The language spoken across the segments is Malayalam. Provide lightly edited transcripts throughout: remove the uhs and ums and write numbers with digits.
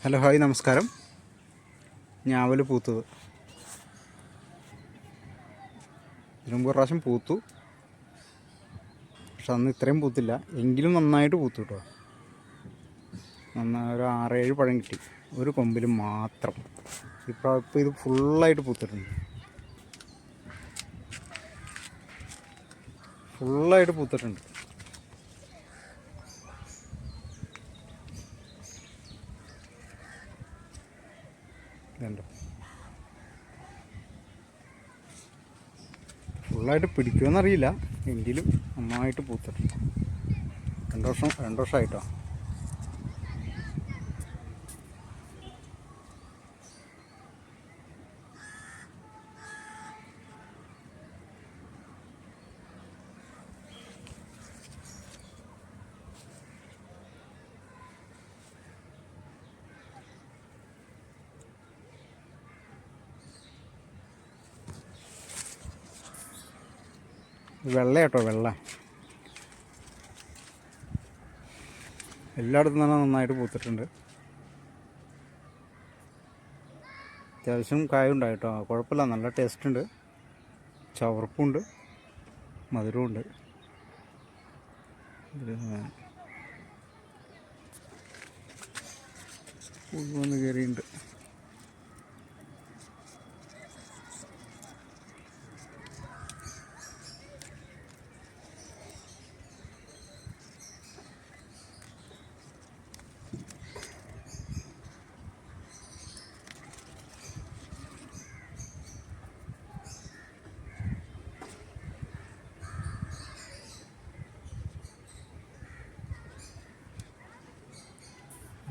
ഹലോ ഹായ് നമസ്കാരം. ഞാവൽ പൂത്തത് ഇതിനു മുമ്പ് പ്രാവശ്യം പൂത്തു, പക്ഷെ അന്ന് ഇത്രയും പൂത്തില്ല. എങ്കിലും നന്നായിട്ട് പൂത്തു കേട്ടോ. നന്നായി ഒരു 6-7 പഴം കിട്ടി, ഒരു കൊമ്പിൽ മാത്രം. ഇപ്പോൾ ഇത് ഫുള്ളായിട്ട് പൂത്തിട്ടുണ്ട്, ഫുള്ളായിട്ട് പൂത്തിട്ടുണ്ട്. ഇതുണ്ടോ, ഫുള്ളായിട്ട് പിടിക്കുമെന്നറിയില്ല, എങ്കിലും നന്നായിട്ട് പൂത്തിട്ടുണ്ട്. 2 വർഷമായിട്ടോ. വെള്ള കേട്ടോ, വെള്ള എല്ലായിടത്തും തന്നെ നന്നായിട്ട് പൂത്തിട്ടുണ്ട്. അത്യാവശ്യം കായുണ്ടായി കേട്ടോ, കുഴപ്പമില്ല, നല്ല ടേസ്റ്റ് ഉണ്ട്. ചവർപ്പുണ്ട്, മധുരമുണ്ട്. വന്ന് കയറിയുണ്ട്.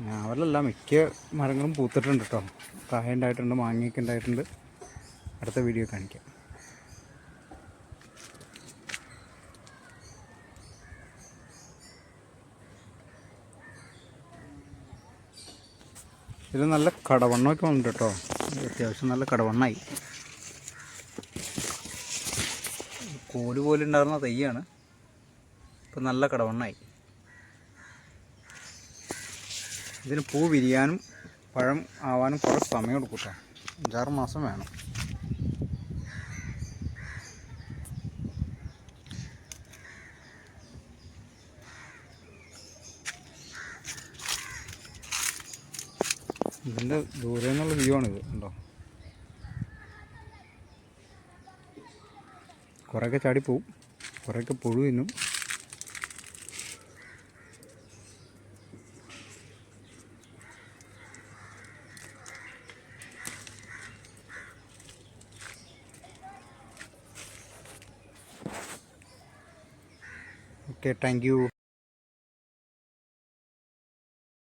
ഞാവലല്ല, മിക്ക മരങ്ങളും പൂത്തിട്ടുണ്ട് കേട്ടോ. കായ ഉണ്ടായിട്ടുണ്ട്, മാങ്ങയൊക്കെ ഉണ്ടായിട്ടുണ്ട്. അടുത്ത വീഡിയോ കാണിക്കാം. ഇത് നല്ല കടവണ്ണമൊക്കെ ഉണ്ട് കേട്ടോ, അത്യാവശ്യം നല്ല കടവണ്ണായി. കോല് പോലെ ഉണ്ടായിരുന്ന തൈയാണ്, ഇപ്പം നല്ല കടവണ്ണായി. ഇതിന് പൂ വിരിയാനും പഴം ആവാനും കുറേ സമയം എടുക്കും കേട്ടോ, 5-6 മാസം വേണം. ഇതിൻ്റെ ദൂരെ നിന്നുള്ള വ്യൂ ആണിത്, ഉണ്ടോ. കുറേയൊക്കെ ചാടിപ്പോവും, കുറേയൊക്കെ പുഴു തിന്നും. Okay, thank you.